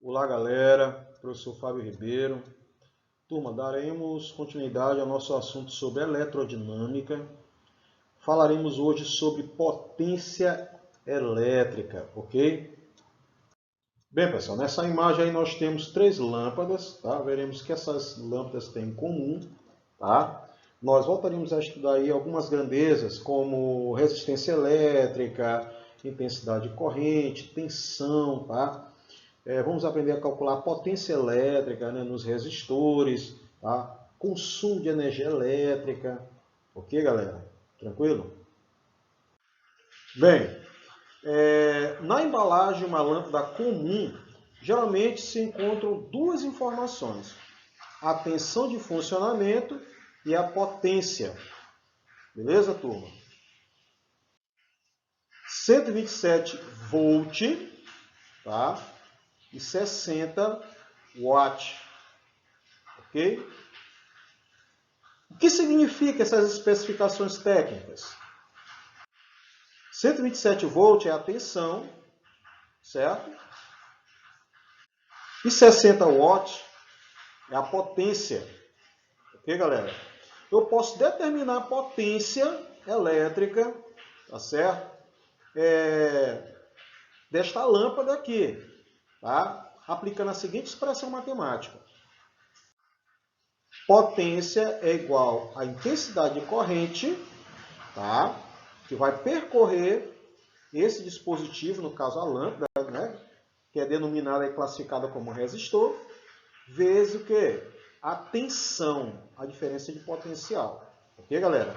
Olá, galera. Professor Fábio Ribeiro. Turma, daremos continuidade ao nosso assunto sobre eletrodinâmica. Falaremos hoje sobre potência elétrica, ok? Bem, pessoal, nessa imagem aí nós temos três lâmpadas, tá? Veremos que essas lâmpadas têm em comum, tá? Nós voltaremos a estudar aí algumas grandezas como resistência elétrica, intensidade de corrente, tensão, tá? Vamos aprender a calcular a potência elétrica, né, nos resistores, tá? Consumo de energia elétrica. Ok, galera? Tranquilo? Bem, na embalagem de uma lâmpada comum, geralmente se encontram duas informações. A tensão de funcionamento e a potência. Beleza, turma? 127 volt, tá? E 60 watts. Ok? O que significa essas especificações técnicas? 127 volt é a tensão, certo? E 60 watts é a potência. Ok, galera? Eu posso determinar a potência elétrica, tá certo? Desta lâmpada aqui, tá? Aplicando a seguinte expressão matemática. Potência é igual à intensidade de corrente, tá? Que vai percorrer esse dispositivo, no caso a lâmpada, né? Que é denominada e classificada como resistor, vezes o quê? A tensão, a diferença de potencial. Ok, galera?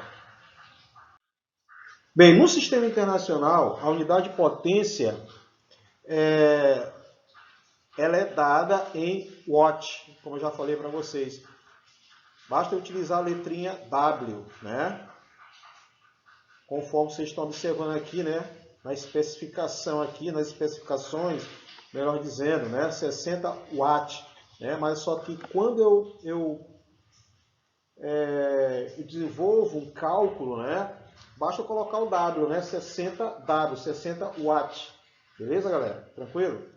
Bem, no sistema internacional, a unidade de potência ela é dada em watt, como eu já falei para vocês. Basta utilizar a letrinha W, né? Conforme vocês estão observando aqui, né? Na especificação aqui, nas especificações, melhor dizendo, né? 60 watts. Né? Mas só que quando eu desenvolvo um cálculo, né? Basta eu colocar o W, né? 60 W, 60 watts. Beleza, galera? Tranquilo?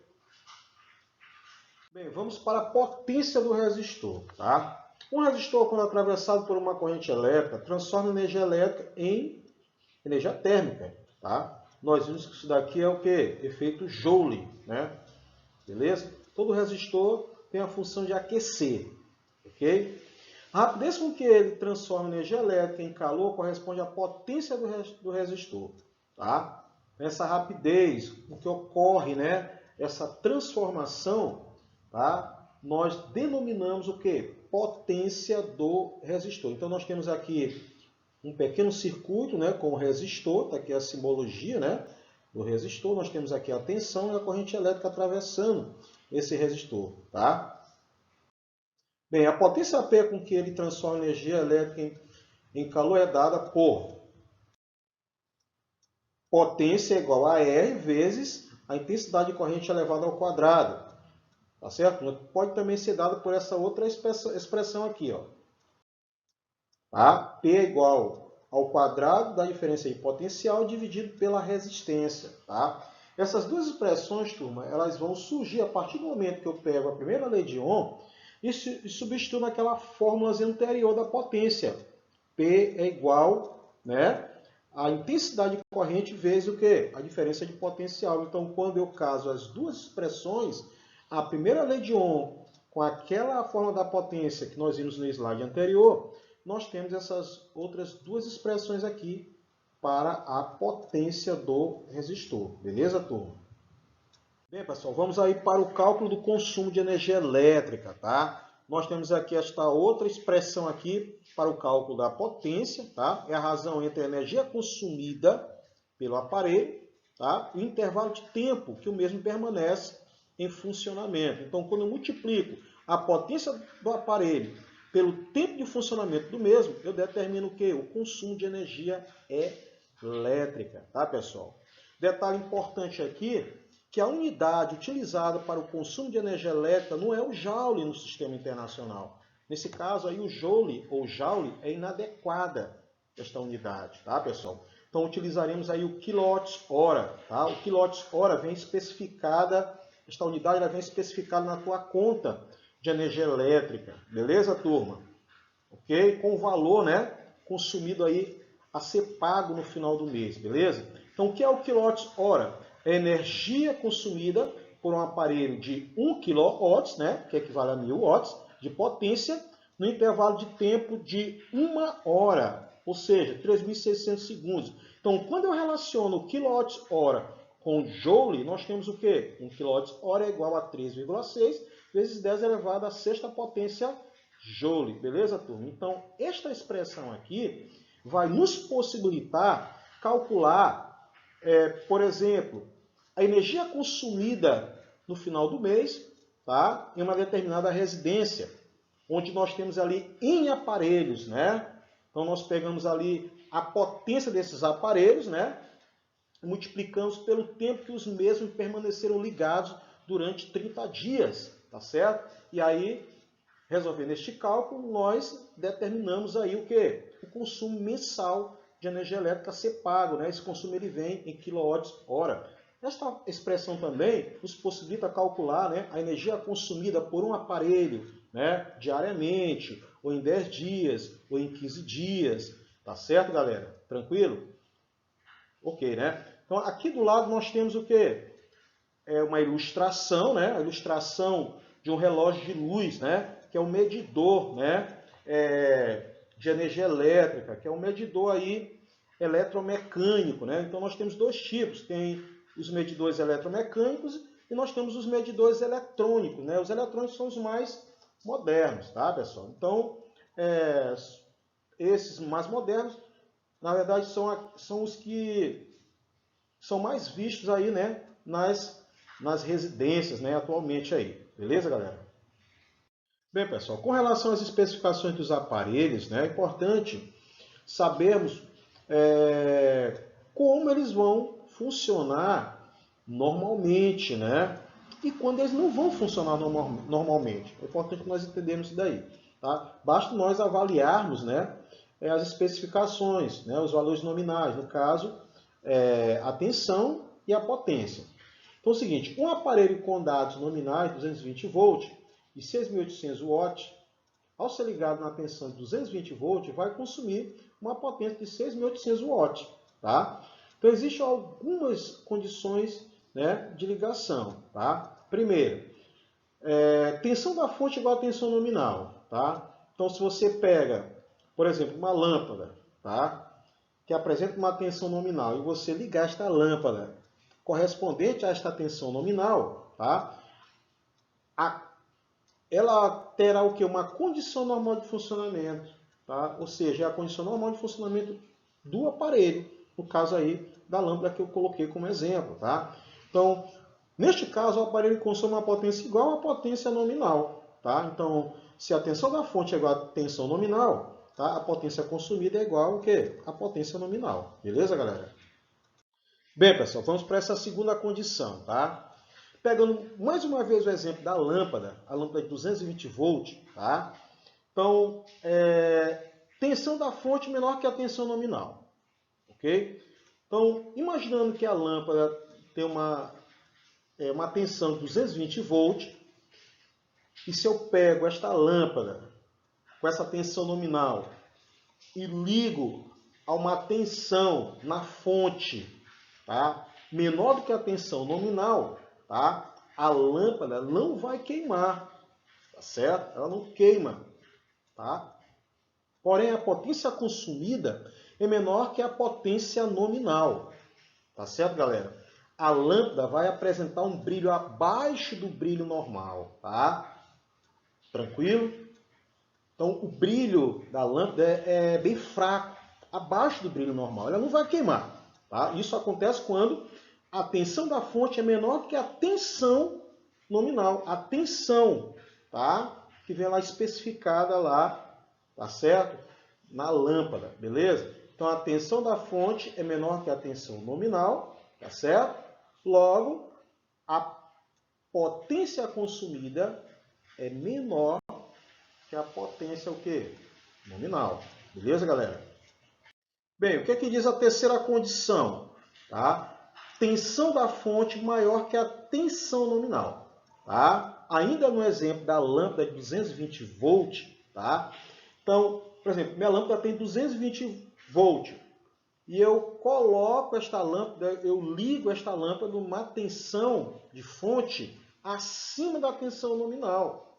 Bem, vamos para a potência do resistor, tá? Um resistor, quando atravessado por uma corrente elétrica, transforma energia elétrica em energia térmica, tá? Nós vimos que isso daqui é o quê? Efeito Joule, né? Beleza? Todo resistor tem a função de aquecer, ok? A rapidez com que ele transforma energia elétrica em calor corresponde à potência do resistor, tá? Essa rapidez, o que ocorre, né? Essa transformação, tá? Nós denominamos o quê? Potência do resistor. Então nós temos aqui um pequeno circuito, né, com o resistor, está aqui a simbologia, né, do resistor. Nós temos aqui a tensão e a corrente elétrica atravessando esse resistor, tá? Bem, a potência P com que ele transforma energia elétrica em calor é dada por potência igual a R vezes a intensidade de corrente elevada ao quadrado. Tá certo? Pode também ser dado por essa outra expressão aqui, ó. Tá? P é igual ao quadrado da diferença de potencial dividido pela resistência. Tá? Essas duas expressões, turma, elas vão surgir a partir do momento que eu pego a primeira lei de Ohm e substituo naquela fórmula anterior da potência. P é igual, né, a intensidade de corrente vezes o quê? A diferença de potencial. Então, quando eu caso as duas expressões, a primeira lei de Ohm com aquela fórmula da potência que nós vimos no slide anterior, nós temos essas outras duas expressões aqui para a potência do resistor. Beleza, turma? Bem, pessoal, vamos aí para o cálculo do consumo de energia elétrica, tá? Nós temos aqui esta outra expressão aqui para o cálculo da potência, tá? É a razão entre a energia consumida pelo aparelho, tá? E o intervalo de tempo que o mesmo permanece em funcionamento. Então, quando eu multiplico a potência do aparelho pelo tempo de funcionamento do mesmo, eu determino o quê? O consumo de energia elétrica, tá, pessoal? Detalhe importante aqui, que a unidade utilizada para o consumo de energia elétrica não é o joule no sistema internacional. Nesse caso, aí, o joule ou joule é inadequada esta unidade, tá, pessoal? Então, utilizaremos aí o quilowatts-hora, tá? O quilowatts-hora vem especificada esta unidade ela vem especificada na tua conta de energia elétrica, beleza, turma? Ok? Com o valor, né, consumido aí a ser pago no final do mês, beleza? Então, o que é o quilowatt-hora? É energia consumida por um aparelho de 1 kW, né, que equivale a 1000 watts de potência, no intervalo de tempo de 1 hora, ou seja, 3.600 segundos. Então, quando eu relaciono o quilowatt-hora com joule, nós temos o quê? 1 kWh é igual a 3,6 vezes 10 elevado à sexta potência joule. Beleza, turma? Então, esta expressão aqui vai nos possibilitar calcular, por exemplo, a energia consumida no final do mês, tá? Em uma determinada residência, onde nós temos ali em aparelhos, né? Então, nós pegamos ali a potência desses aparelhos, né? Multiplicamos pelo tempo que os mesmos permaneceram ligados durante 30 dias, tá certo? E aí, resolvendo este cálculo, nós determinamos aí o quê? O consumo mensal de energia elétrica a ser pago, né? Esse consumo ele vem em kWh. Esta expressão também nos possibilita calcular, né, a energia consumida por um aparelho, né, diariamente, ou em 10 dias, ou em 15 dias, tá certo, galera? Tranquilo? Ok, né? Então, aqui do lado nós temos o quê? É uma ilustração, né? A ilustração de um relógio de luz, né? Que é um medidor, né? De energia elétrica, que é um medidor aí eletromecânico, né? Então, nós temos dois tipos. Tem os medidores eletromecânicos e nós temos os medidores eletrônicos, né? Os eletrônicos são os mais modernos, tá, pessoal? Então, esses mais modernos, na verdade, são os que são mais vistos aí, né, nas residências, né, atualmente aí. Beleza, galera? Bem, pessoal, com relação às especificações dos aparelhos, né, é importante sabermos como eles vão funcionar normalmente, né? E quando eles não vão funcionar normalmente. É importante nós entendermos isso daí. Tá? Basta nós avaliarmos, né, as especificações, né, os valores nominais, no caso, a tensão e a potência. Então é o seguinte, um aparelho com dados nominais 220 volts e 6.800 watts, ao ser ligado na tensão de 220 volts, vai consumir uma potência de 6.800 watts. Tá? Então existem algumas condições, né, de ligação. Tá? Primeiro, tensão da fonte igual a tensão nominal. Tá? Então se você pega, por exemplo, uma lâmpada, tá, que apresenta uma tensão nominal, e você ligar esta lâmpada correspondente a esta tensão nominal, tá? Ela terá o quê? Uma condição normal de funcionamento, tá? Ou seja, é a condição normal de funcionamento do aparelho, no caso aí da lâmpada que eu coloquei como exemplo, tá? Então, neste caso, o aparelho consome uma potência igual à potência nominal, tá? Então, se a tensão da fonte é igual à tensão nominal, tá? A potência consumida é igual ao quê? A potência nominal. Beleza, galera? Bem, pessoal, vamos para essa segunda condição, tá? Pegando mais uma vez o exemplo da lâmpada, a lâmpada de 220 volts, tá? Então, tensão da fonte menor que a tensão nominal, ok? Então, imaginando que a lâmpada tem uma tensão de 220 volts, e se eu pego esta lâmpada com essa tensão nominal e ligo a uma tensão na fonte, tá, menor do que a tensão nominal, tá, a lâmpada não vai queimar, tá certo? Ela não queima, tá? Porém, a potência consumida é menor que a potência nominal, tá certo, galera? A lâmpada vai apresentar um brilho abaixo do brilho normal, tá? Tranquilo? Então, o brilho da lâmpada é bem fraco, abaixo do brilho normal. Ela não vai queimar. Tá? Isso acontece quando a tensão da fonte é menor que a tensão nominal. A tensão, tá? Que vem lá especificada lá, tá certo? Na lâmpada, beleza? Então, a tensão da fonte é menor que a tensão nominal, tá certo? Logo, a potência consumida é menor que a potência o quê? Nominal. Beleza, galera? Bem, o que é que diz a terceira condição? Tá? Tensão da fonte maior que a tensão nominal. tá? Ainda no exemplo da lâmpada de 220 volts, tá? Então, por exemplo, minha lâmpada tem 220 volts e eu coloco esta lâmpada, eu ligo esta lâmpada numa tensão de fonte acima da tensão nominal,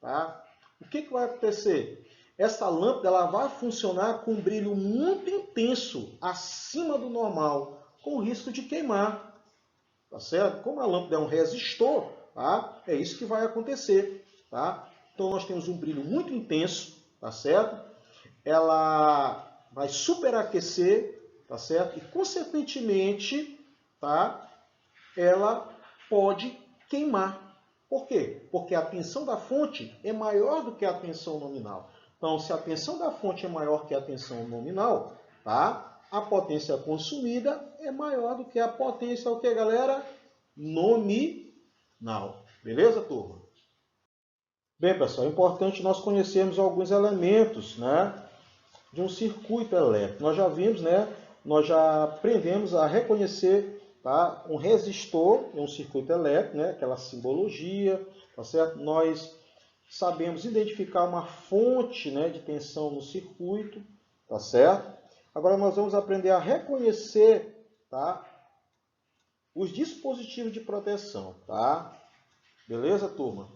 tá? O que vai acontecer? Essa lâmpada ela vai funcionar com um brilho muito intenso, acima do normal, com risco de queimar. Tá certo? Como a lâmpada é um resistor, tá? É isso que vai acontecer. Tá? Então nós temos um brilho muito intenso, tá certo? Ela vai superaquecer, tá certo? E consequentemente, tá? Ela pode queimar. Por quê? Porque a tensão da fonte é maior do que a tensão nominal. Então, se a tensão da fonte é maior que a tensão nominal, tá? A potência consumida é maior do que a potência, o que, galera? Nominal. Beleza, turma? Bem, pessoal, é importante nós conhecermos alguns elementos, né, de um circuito elétrico. Nós já vimos, né? Nós já aprendemos a reconhecer, tá, um resistor em um circuito elétrico, né? Aquela simbologia, tá certo? Nós sabemos identificar uma fonte, né, de tensão no circuito, tá certo? Agora nós vamos aprender a reconhecer, tá, os dispositivos de proteção, tá? Beleza, turma?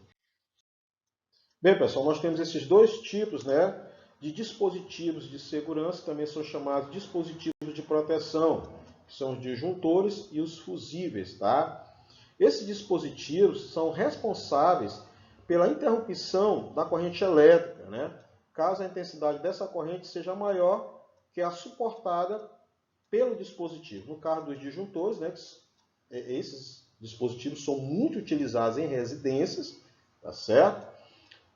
Bem, pessoal, nós temos esses dois tipos, né, de dispositivos de segurança, também são chamados dispositivos de proteção, que são os disjuntores e os fusíveis, tá? Esses dispositivos são responsáveis pela interrupção da corrente elétrica, né, caso a intensidade dessa corrente seja maior que a suportada pelo dispositivo. No caso dos disjuntores, né, esses dispositivos são muito utilizados em residências, tá certo?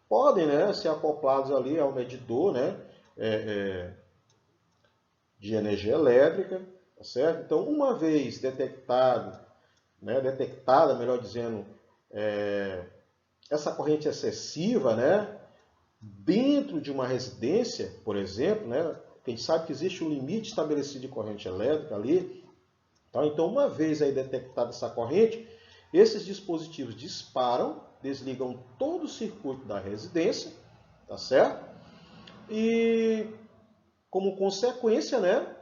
Podem, né, ser acoplados ali ao medidor, né, de energia elétrica, tá certo? Então, uma vez detectado, né, detectada, melhor dizendo, essa corrente excessiva, né, dentro de uma residência, por exemplo, né, a gente sabe que existe um limite estabelecido de corrente elétrica ali, tá? Então, uma vez aí detectada essa corrente, esses dispositivos disparam, desligam todo o circuito da residência, tá certo? E, como consequência, né,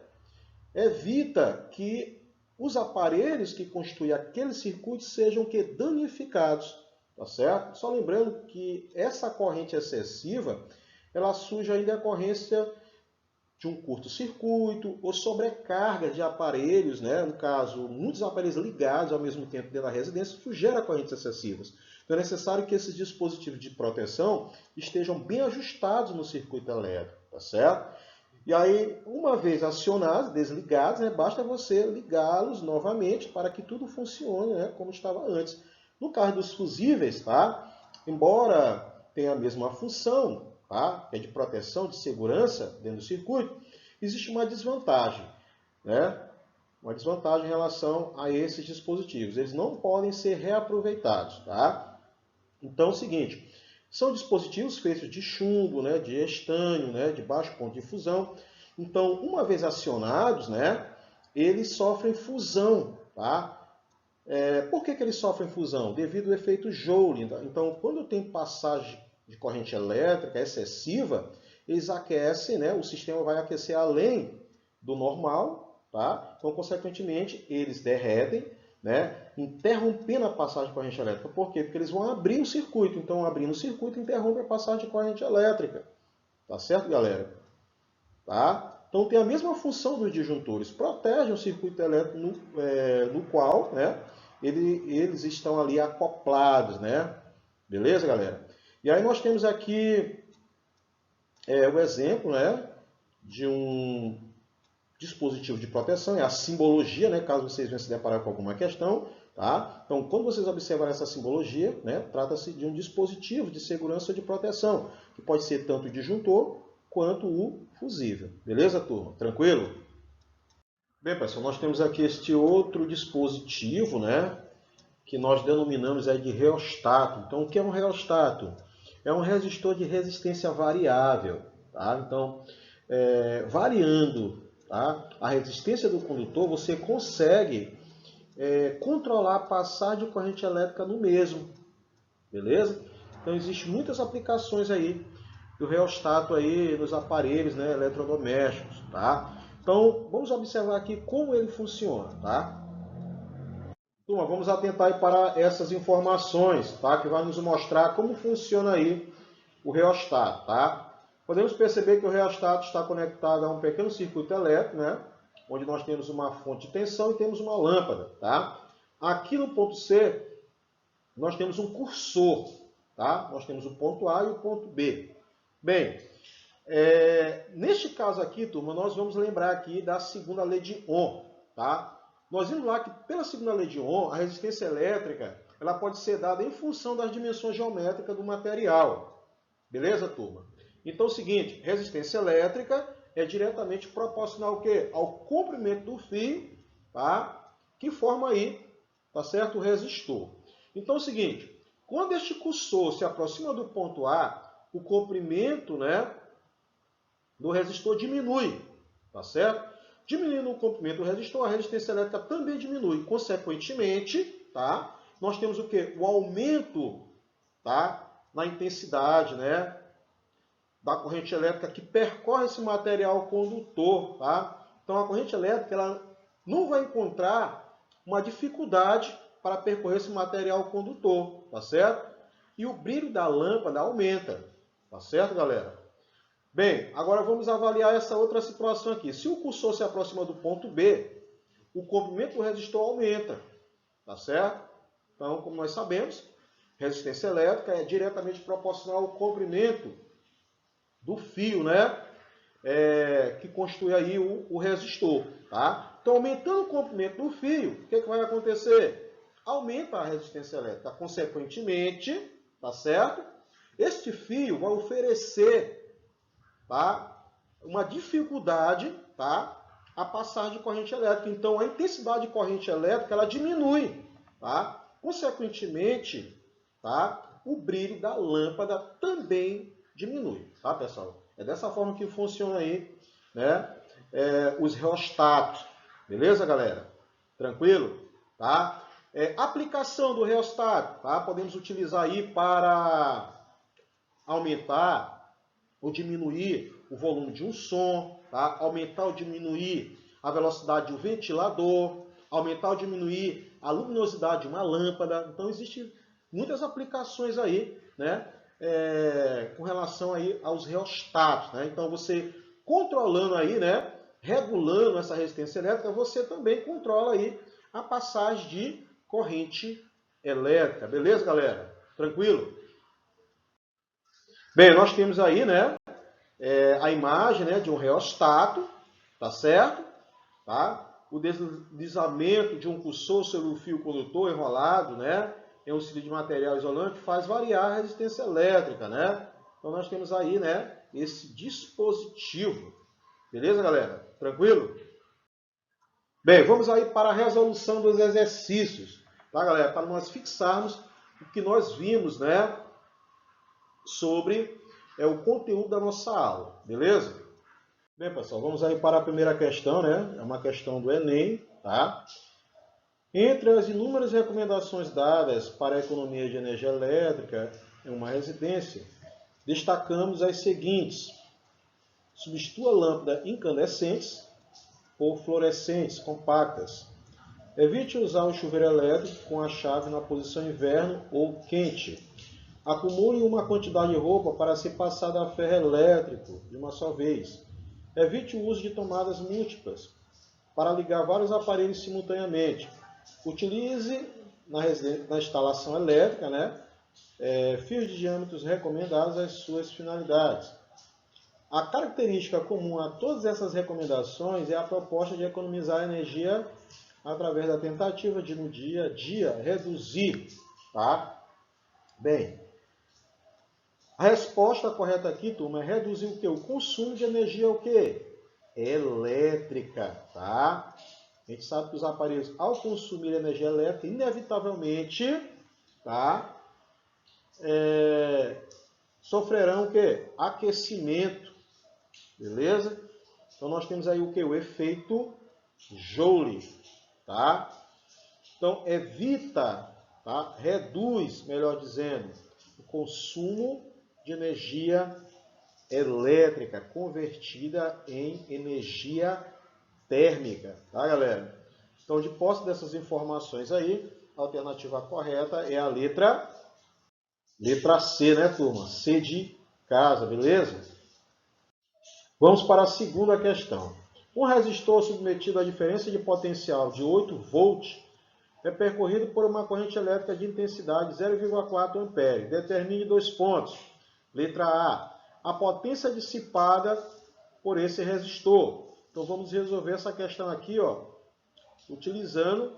evita que os aparelhos que constituem aquele circuito sejam danificados, tá certo? Só lembrando que essa corrente excessiva, ela surge em decorrência de um curto-circuito ou sobrecarga de aparelhos, né? No caso, muitos aparelhos ligados ao mesmo tempo dentro da residência, isso gera correntes excessivas. Então é necessário que esses dispositivos de proteção estejam bem ajustados no circuito elétrico, tá certo? E aí, uma vez acionados, desligados, né, basta você ligá-los novamente para que tudo funcione, né, como estava antes. No caso dos fusíveis, tá? Embora tenha a mesma função, tá? Que é de proteção, de segurança dentro do circuito, existe uma desvantagem, né? Uma desvantagem em relação a esses dispositivos. Eles não podem ser reaproveitados, tá? Então é o seguinte, são dispositivos feitos de chumbo, né, de estânio, né, de baixo ponto de fusão. Então, uma vez acionados, né, eles sofrem fusão, tá? Por que eles sofrem fusão? Devido ao efeito Joule. Então, quando tem passagem de corrente elétrica excessiva, eles aquecem, né? O sistema vai aquecer além do normal, tá? Então, consequentemente, eles derretem, né? Interrompendo a passagem de corrente elétrica. Por quê? Porque eles vão abrir o circuito. Então, abrindo o circuito, interrompe a passagem de corrente elétrica. Tá certo, galera? Tá? Então, tem a mesma função dos disjuntores. Protegem o circuito elétrico no qual, né, eles estão ali acoplados, né? Beleza, galera? E aí nós temos aqui o exemplo, né, de um dispositivo de proteção, é a simbologia, né, caso vocês venham se deparar com alguma questão. Tá? Então, quando vocês observarem essa simbologia, né, trata-se de um dispositivo de segurança ou de proteção, que pode ser tanto o disjuntor quanto o fusível. Beleza, turma? Tranquilo? Bem, pessoal, nós temos aqui este outro dispositivo, né, que nós denominamos aí de reostato. Então, o que é um reostato? É um resistor de resistência variável. Tá? Então, variando, tá, a resistência do condutor, você consegue controlar a passagem de corrente elétrica no mesmo. beleza? Então, existem muitas aplicações aí do reostato aí nos aparelhos, né, eletrodomésticos, tá? Então, vamos observar aqui como ele funciona, tá? Turma, vamos atentar aí para essas informações, tá? Que vai nos mostrar como funciona aí o reostato, tá? Podemos perceber que o reostato está conectado a um pequeno circuito elétrico, né? Onde nós temos uma fonte de tensão e temos uma lâmpada, tá? Aqui no ponto C, nós temos um cursor, tá? Nós temos o ponto A e o ponto B. Bem, neste caso aqui, turma, nós vamos lembrar aqui da segunda lei de Ohm, tá? Nós vimos lá que pela segunda lei de Ohm, a resistência elétrica ela pode ser dada em função das dimensões geométricas do material. Beleza, turma? Então é o seguinte, resistência elétrica é diretamente proporcional ao quê? Ao comprimento do fio, tá? Que forma aí, tá certo? O resistor. Então é o seguinte, quando este cursor se aproxima do ponto A, o comprimento, né, do resistor diminui, tá certo? Diminuindo o comprimento do resistor, a resistência elétrica também diminui. Consequentemente, tá? Nós temos o quê? O aumento, tá? Na intensidade, né? Da corrente elétrica que percorre esse material condutor, tá? Então a corrente elétrica ela não vai encontrar uma dificuldade para percorrer esse material condutor, tá certo? E o brilho da lâmpada aumenta, tá certo, galera? Bem, agora vamos avaliar essa outra situação aqui. Se o cursor se aproxima do ponto B, o comprimento do resistor aumenta, tá certo? Então, como nós sabemos, resistência elétrica é diretamente proporcional ao comprimento do fio, né? Que constitui aí o resistor, tá? Então, aumentando o comprimento do fio, o que vai acontecer? Aumenta a resistência elétrica. Consequentemente, tá certo? Este fio vai oferecer, tá, uma dificuldade, tá, a passagem de corrente elétrica. Então, a intensidade de corrente elétrica ela diminui, tá? Consequentemente, tá, o brilho da lâmpada também diminui, tá, pessoal? É dessa forma que funciona aí, né, os reostatos. Beleza, galera? Tranquilo? Tá? Aplicação do reostato, tá? Podemos utilizar aí para aumentar ou diminuir o volume de um som, tá? Aumentar ou diminuir a velocidade de um ventilador, aumentar ou diminuir a luminosidade de uma lâmpada. Então, existem muitas aplicações aí, né? Com relação aí aos reostatos, né? Então, você controlando aí, né? Regulando essa resistência elétrica, você também controla aí a passagem de corrente elétrica. Beleza, galera? Tranquilo? Bem, nós temos aí, né, a imagem, né, de um reostato, tá certo? Tá? O deslizamento de um cursor sobre o fio condutor enrolado, né, em um cilindro de material isolante, faz variar a resistência elétrica, né? Então nós temos aí, né, esse dispositivo. Beleza, galera? Tranquilo? Bem, vamos aí para a resolução dos exercícios, tá, galera? Para nós fixarmos o que nós vimos, né, sobre o conteúdo da nossa aula, beleza? Bem, pessoal, vamos aí para a primeira questão, né? É uma questão do Enem, tá? Entre as inúmeras recomendações dadas para a economia de energia elétrica em uma residência, destacamos as seguintes. Substitua lâmpadas incandescentes por fluorescentes compactas. Evite usar o chuveiro elétrico com a chave na posição inverno ou quente. Acumule uma quantidade de roupa para ser passada a ferro elétrico de uma só vez. Evite o uso de tomadas múltiplas para ligar vários aparelhos simultaneamente. Utilize na instalação elétrica, né, fios de diâmetros recomendados às suas finalidades. A característica comum a todas essas recomendações é a proposta de economizar energia através da tentativa de, no dia a dia, reduzir, tá? Bem, a resposta correta aqui, turma, é reduzir o quê? O consumo de energia o quê? Elétrica, tá? A gente sabe que os aparelhos, ao consumir energia elétrica, inevitavelmente, tá? Sofrerão o quê? Aquecimento, beleza? Então nós temos aí o quê? O efeito Joule, tá? Então evita, tá? Reduz, melhor dizendo, o consumo de energia elétrica convertida em energia térmica, tá, galera? Então, de posse dessas informações aí, a alternativa correta é a letra C, né, turma? C de casa, beleza? Vamos para a segunda questão. Um resistor submetido à diferença de potencial de 8 volts é percorrido por uma corrente elétrica de intensidade 0,4 ampere. Determine 2 pontos. Letra A. A potência dissipada por esse resistor. Então vamos resolver essa questão aqui, ó, utilizando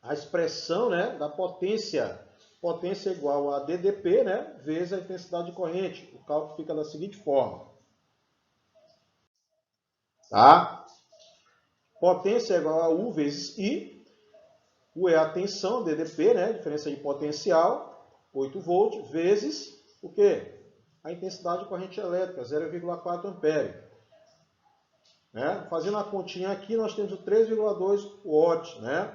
a expressão, né, da potência. Potência igual a DDP, né, vezes a intensidade de corrente. O cálculo fica da seguinte forma. Tá? Potência é igual a U vezes I. U é a tensão, DDP, né? Diferença de potencial, 8 volts, vezes o quê? A intensidade de corrente elétrica, 0,4 ampere. Né? Fazendo a continha aqui, nós temos o 3,2 watts. Né?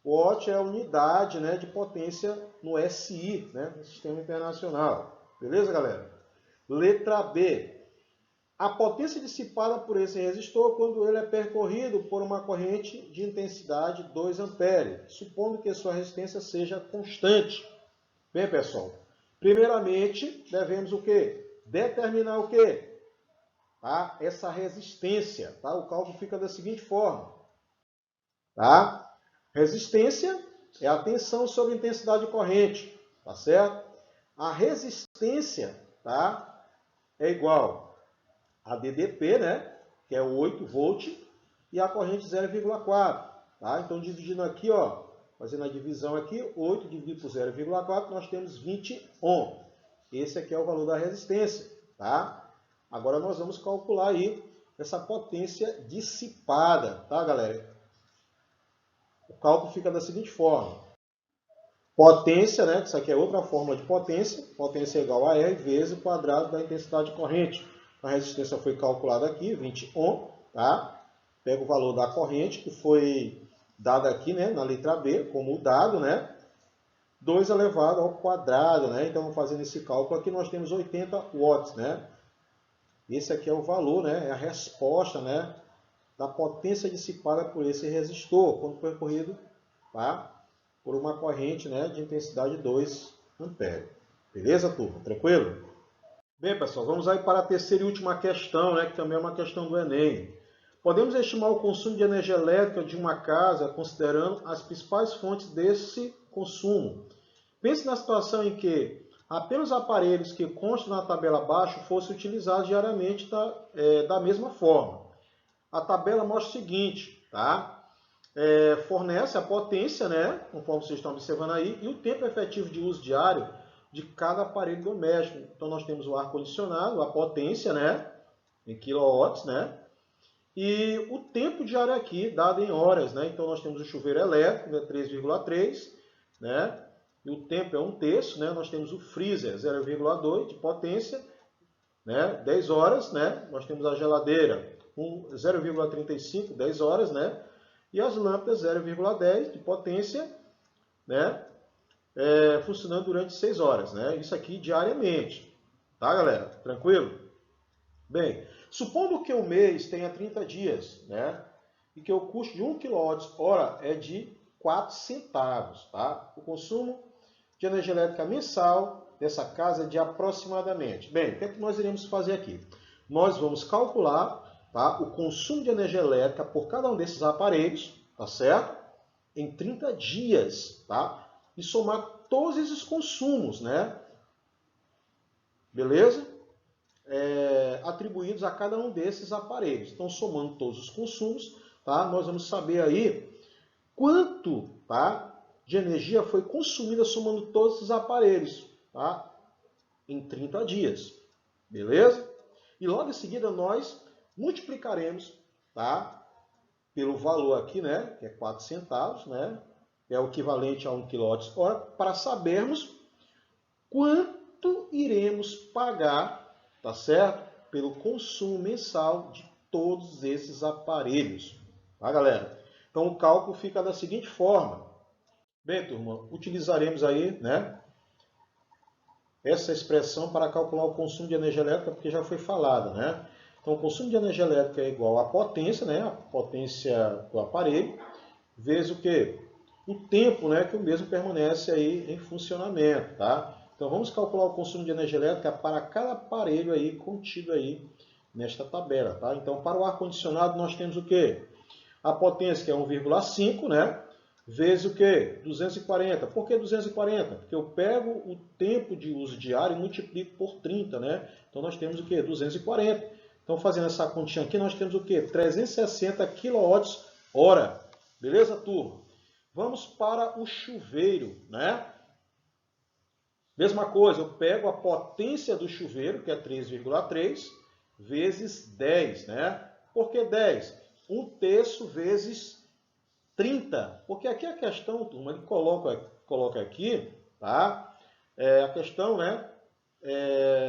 O watt é a unidade, né, de potência no SI, né, no Sistema Internacional. Beleza, galera? Letra B. A potência dissipada por esse resistor quando ele é percorrido por uma corrente de intensidade 2 ampere, supondo que sua resistência seja constante. Bem, pessoal, primeiramente devemos o quê? Determinar o quê? Tá? Essa resistência. Tá? O cálculo fica da seguinte forma. Tá? Resistência é a tensão sobre a intensidade de corrente. Tá certo? A resistência, tá, é igual a DDP, né, que é o 8 volts, e a corrente 0,4. Tá? Então, dividindo aqui, ó, fazendo a divisão aqui, 8 dividido por 0,4, nós temos 20 ohm. Esse aqui é o valor da resistência. Tá? Agora, nós vamos calcular aí essa potência dissipada. Tá, galera? O cálculo fica da seguinte forma. Potência, né, que isso aqui é outra fórmula de potência. Potência é igual a R vezes o quadrado da intensidade de corrente. A resistência foi calculada aqui, 20 ohm, tá? Pega o valor da corrente, que foi dada aqui, né, na letra B, como dado, né? 2 elevado ao quadrado, né? Então, fazendo esse cálculo aqui, nós temos 80 watts, né? Esse aqui é o valor, né? É a resposta, né, da potência dissipada por esse resistor, quando percorrido, tá, por uma corrente, né, de intensidade 2 ampere. Beleza, turma? Tranquilo? Bem, pessoal, vamos aí para a terceira e última questão, né, que também é uma questão do Enem. Podemos estimar o consumo de energia elétrica de uma casa considerando as principais fontes desse consumo. Pense na situação em que apenas aparelhos que constam na tabela abaixo fossem utilizados diariamente da mesma forma. A tabela mostra o seguinte, tá? Fornece a potência, né, conforme vocês estão observando aí, e o tempo efetivo de uso diário de cada aparelho doméstico. Então, nós temos o ar-condicionado, a potência, né, em quilowatts, né, e o tempo diário aqui, dado em horas, né. Então, nós temos o chuveiro elétrico, né, 3,3, né, e o tempo é 1/3, né. Nós temos o freezer, 0,2 de potência, né, 10 horas, né. Nós temos a geladeira, 0,35, 10 horas, né. E as lâmpadas 0,10 de potência, né, funcionando durante 6 horas. Né? Isso aqui diariamente. Tá, galera? Tranquilo? Bem, supondo que o mês tenha 30 dias, né, e que o custo de 1 kWh é de 4 centavos. Tá? O consumo de energia elétrica mensal dessa casa é de aproximadamente. Bem, o que é que nós iremos fazer aqui? Nós vamos calcular, tá, o consumo de energia elétrica por cada um desses aparelhos, tá certo? Em 30 dias, tá? E somar todos esses consumos, né? Beleza? Atribuídos a cada um desses aparelhos. Então, somando todos os consumos, tá? Nós vamos saber aí quanto, tá, de energia foi consumida somando todos esses aparelhos, tá? Em 30 dias. Beleza? E logo em seguida nós multiplicaremos, tá, pelo valor aqui, né, que é 4 centavos, né, é o equivalente a 1 kWh, para sabermos quanto iremos pagar, tá certo, pelo consumo mensal de todos esses aparelhos. Tá, galera? Então o cálculo fica da seguinte forma. Bem, turma, utilizaremos aí, né, essa expressão para calcular o consumo de energia elétrica, porque já foi falada, né? Então, o consumo de energia elétrica é igual à potência, né, a potência do aparelho, vezes o quê? O tempo, né, que o mesmo permanece aí em funcionamento, tá? Então, vamos calcular o consumo de energia elétrica para cada aparelho aí contido aí nesta tabela, tá? Então, para o ar-condicionado, nós temos o quê? A potência, que é 1,5, né? Vezes o quê? 240. Por que 240? Porque eu pego o tempo de uso diário e multiplico por 30, né? Então, nós temos o quê? 240. Então, fazendo essa continha aqui, nós temos o quê? 360 kWh. Beleza, turma? Vamos para o chuveiro, né? Mesma coisa, eu pego a potência do chuveiro, que é 3,3, vezes 10, né? Por que 10? 1/3 vezes 30. Porque aqui a questão, turma, ele coloca aqui, tá? A questão, né?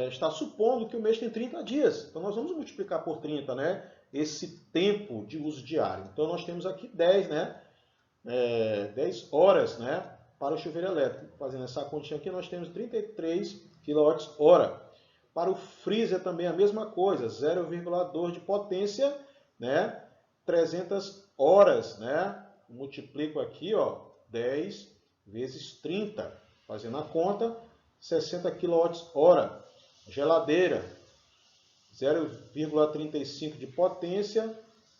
Está supondo que o mês tem 30 dias. Então, nós vamos multiplicar por 30, né? Esse tempo de uso diário. Então, nós temos aqui 10, né? 10 horas, né? Para o chuveiro elétrico. Fazendo essa continha aqui, nós temos 33 kWh. Para o freezer também a mesma coisa, 0,2 de potência, né? 300 horas, né? Multiplico aqui, ó, 10 vezes 30, fazendo a conta, 60 kWh. Geladeira, 0,35 de potência,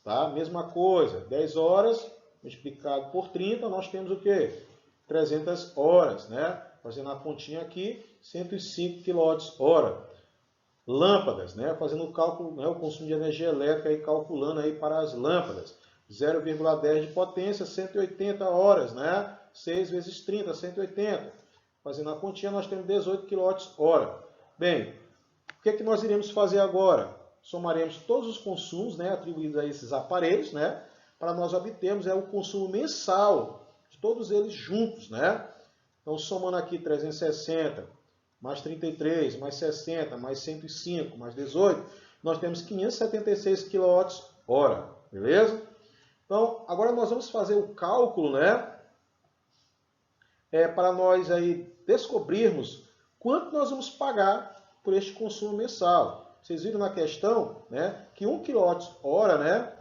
tá? Mesma coisa, 10 horas multiplicado por 30, nós temos o quê? 300 horas, né? Fazendo a continha aqui, 105 kWh. Lâmpadas, né? Fazendo o cálculo, né? O consumo de energia elétrica e calculando aí para as lâmpadas. 0,10 de potência, 180 horas, né? 6 vezes 30, 180. Fazendo a continha, nós temos 18 kWh. Bem, o que é que nós iremos fazer agora? Somaremos todos os consumos, né, atribuídos a esses aparelhos, né, para nós obtermos o consumo mensal de todos eles juntos, né? Então, somando aqui 360, mais 33, mais 60, mais 105, mais 18, nós temos 576 kWh, beleza? Então, agora nós vamos fazer o cálculo, né, para nós aí descobrirmos quanto nós vamos pagar por este consumo mensal. Vocês viram na questão, né, que 1 kWh, né,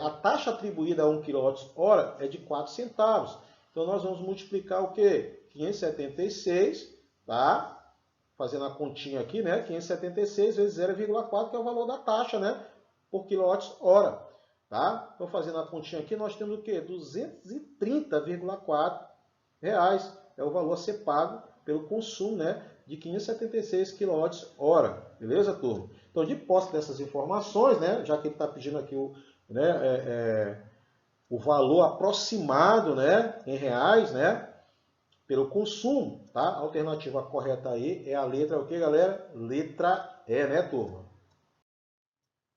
a taxa atribuída a 1 kWh é de 4 centavos. Então, nós vamos multiplicar o quê? 576, tá? Fazendo a continha aqui, né? 576 vezes 0,4, que é o valor da taxa, né? Por kWh, tá? Então, fazendo a continha aqui, nós temos o quê? 230,4 reais. É o valor a ser pago pelo consumo, né, de 576 kWh. Beleza, turma? Então, de posse dessas informações, né, já que ele está pedindo aqui o valor aproximado, né, em reais, né, pelo consumo, tá? A alternativa correta aí é a letra o que, galera? Letra E, né, turma?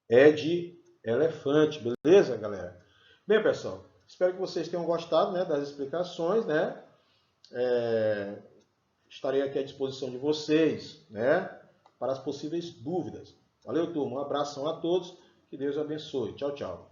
É de elefante, beleza, galera? Bem, pessoal, espero que vocês tenham gostado, né, das explicações, né? Estarei aqui à disposição de vocês, né, para as possíveis dúvidas. Valeu, turma. Um abração a todos. Que Deus abençoe. Tchau, tchau.